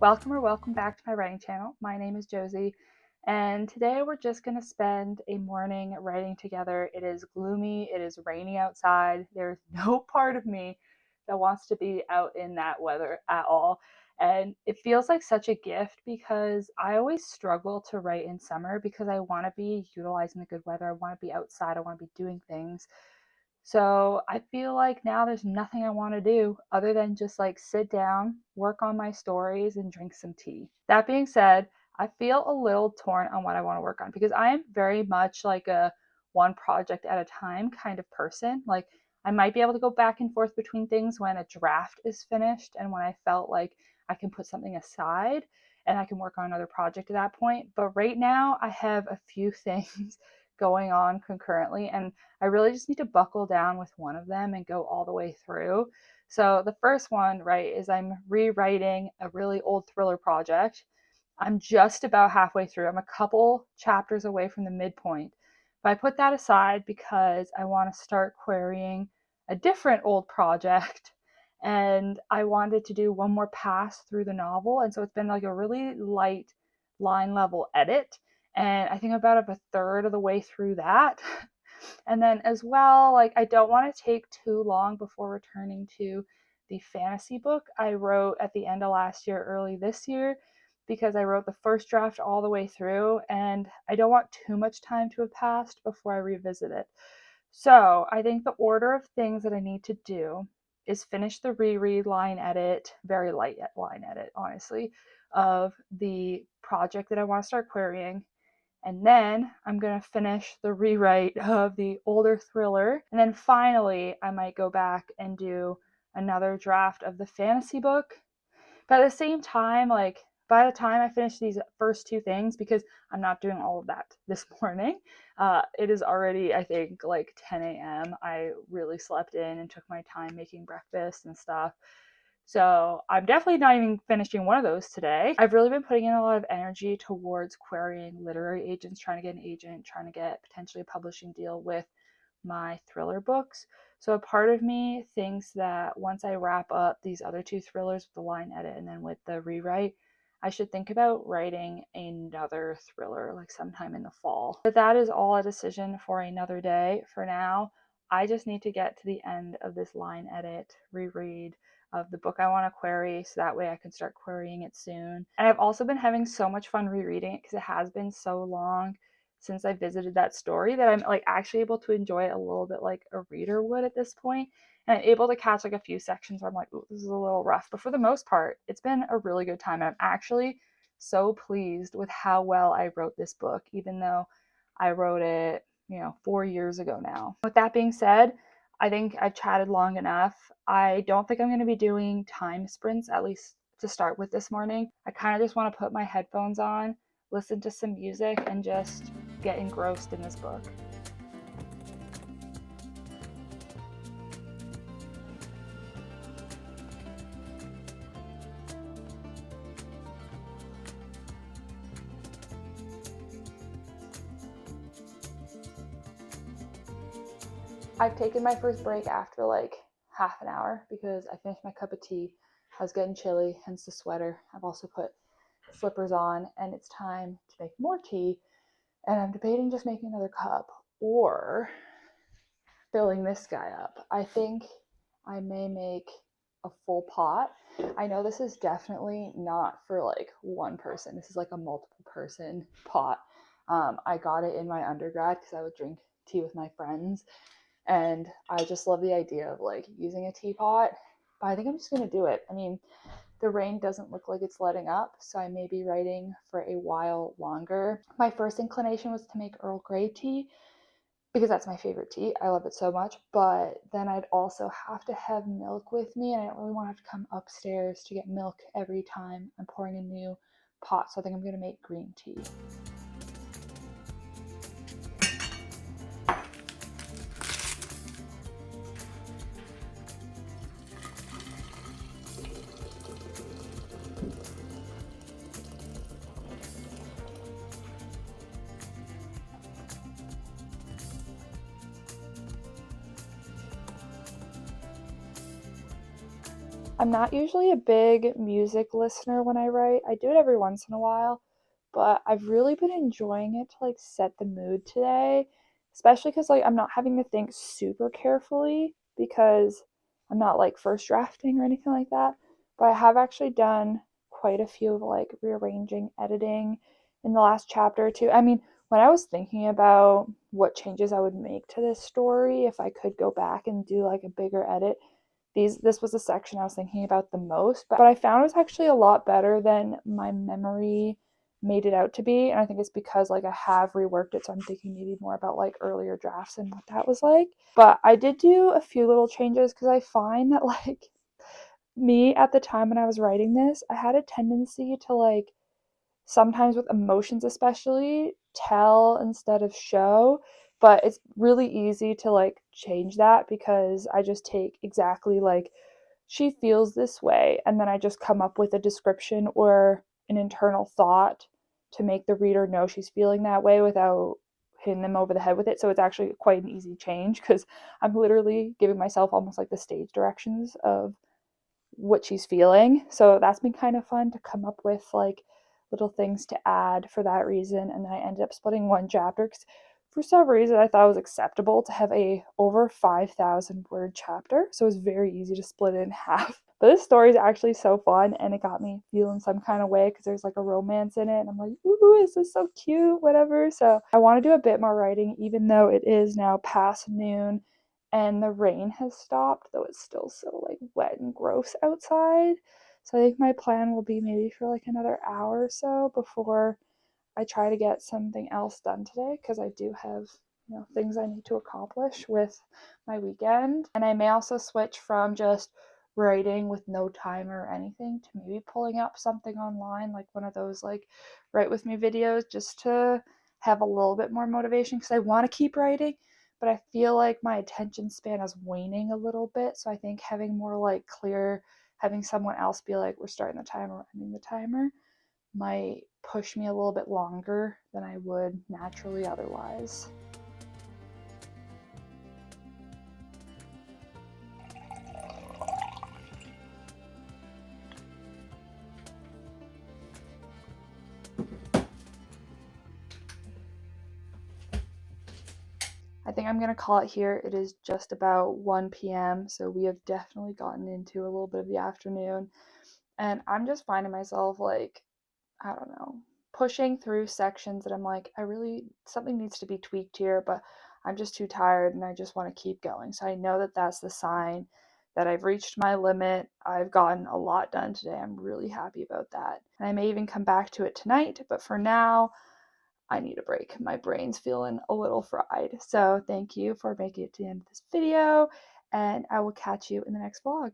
Welcome back to my writing channel. My name is Josie, and today we're just going to spend a morning writing together. It is gloomy, it is rainy outside. There's no part of me that wants to be out in that weather at all. And it feels like such a gift because I always struggle to write in summer because I want to be utilizing the good weather. I want to be outside, I want to be doing things. So I feel like now there's nothing I want to do other than just like sit down, work on my stories, and drink some tea. That being said, I feel a little torn on what I want to work on because I am very much like a one project at a time kind of person. Like I might be able to go back and forth between things when a draft is finished and when I felt like I can put something aside and I can work on another project at that point. But right now, I have a few things going on concurrently, and I really just need to buckle down with one of them and go all the way through. So the first one, right, is I'm rewriting a really old thriller project. I'm just about halfway through. I'm a couple chapters away from the midpoint. But I put that aside because I want to start querying a different old project and I wanted to do one more pass through the novel. And so it's been like a really light line level edit. And I think I'm about a third of the way through that. And then as well, like I don't want to take too long before returning to the fantasy book I wrote at the end of last year, early this year, because I wrote the first draft all the way through and I don't want too much time to have passed before I revisit it. So I think the order of things that I need to do is finish the reread line edit, very light line edit, honestly, of the project that I want to start querying. And then I'm going to finish the rewrite of the older thriller. And then finally, I might go back and do another draft of the fantasy book. But at the same time, like by the time I finish these first two things, because I'm not doing all of that this morning, it is already, I think, like 10 a.m. I really slept in and took my time making breakfast and stuff. So I'm definitely not even finishing one of those today. I've really been putting in a lot of energy towards querying literary agents, trying to get an agent, trying to get potentially a publishing deal with my thriller books. So a part of me thinks that once I wrap up these other two thrillers with the line edit and then with the rewrite, I should think about writing another thriller like sometime in the fall. But that is all a decision for another day. For now, I just need to get to the end of this line edit, reread of the book I want to query so that way I can start querying it soon. And I've also been having so much fun rereading it because it has been so long since I visited that story that I'm like actually able to enjoy it a little bit like a reader would at this point. And I'm able to catch like a few sections where I'm like, ooh, this is a little rough. But for the most part, it's been a really good time. And I'm actually so pleased with how well I wrote this book, even though I wrote it, 4 years ago now. With that being said, I think I've chatted long enough. I don't think I'm going to be doing time sprints, at least to start with this morning. I kind of just want to put my headphones on, listen to some music, and just get engrossed in this book. I've taken my first break after like half an hour because I finished my cup of tea. I was getting chilly, hence the sweater. I've also put slippers on, and it's time to make more tea. And I'm debating just making another cup or filling this guy up. I think I may make a full pot. I know this is definitely not for like one person. This is like a multiple person pot. I got it in my undergrad because I would drink tea with my friends. And I just love the idea of like using a teapot. But I think I'm just going to do it. I mean, the rain doesn't look like it's letting up, so I may be writing for a while longer. My first inclination was to make Earl Grey tea because that's my favorite tea. I love it so much. But then I'd also have to have milk with me, and I don't really want to have to come upstairs to get milk every time I'm pouring a new pot. So I think I'm going to make green tea. I'm not usually a big music listener when I write. I do it every once in a while, but I've really been enjoying it to like set the mood today, especially cuz like I'm not having to think super carefully because I'm not like first drafting or anything like that. But I have actually done quite a few of like rearranging, editing in the last chapter or two. I mean, when I was thinking about what changes I would make to this story if I could go back and do like a bigger edit, this was a section I was thinking about the most, but I found it was actually a lot better than my memory made it out to be. And I think it's because like I have reworked it, so I'm thinking maybe more about like earlier drafts and what that was like. But I did do a few little changes because I find that like me at the time when I was writing this, I had a tendency to like sometimes with emotions especially tell instead of show, but it's really easy to like change that because I just take exactly like she feels this way and then I just come up with a description or an internal thought to make the reader know she's feeling that way without hitting them over the head with it. So it's actually quite an easy change because I'm literally giving myself almost like the stage directions of what she's feeling. So that's been kind of fun to come up with like little things to add for that reason. And then I ended up splitting one chapter because for some reason I thought it was acceptable to have a over 5,000 word chapter. So it was very easy to split it in half. But this story is actually so fun and it got me feeling some kind of way because there's like a romance in it. And I'm like, ooh, this is so cute, whatever. So I want to do a bit more writing, even though it is now past noon and the rain has stopped, though it's still so like wet and gross outside. So I think my plan will be maybe for like another hour or so before I try to get something else done today because I do have, things I need to accomplish with my weekend. And I may also switch from just writing with no timer or anything to maybe pulling up something online, like one of those like write with me videos, just to have a little bit more motivation because I want to keep writing, but I feel like my attention span is waning a little bit. So I think having more like clear, having someone else be like, we're starting the timer, we're ending the timer, might push me a little bit longer than I would naturally otherwise. I think I'm going to call it here. It is just about 1 p.m., so we have definitely gotten into a little bit of the afternoon. And I'm just finding myself like, I don't know, pushing through sections that I'm like, something needs to be tweaked here, but I'm just too tired and I just want to keep going. So I know that that's the sign that I've reached my limit. I've gotten a lot done today. I'm really happy about that. And I may even come back to it tonight, but for now, I need a break. My brain's feeling a little fried. So thank you for making it to the end of this video, and I will catch you in the next vlog.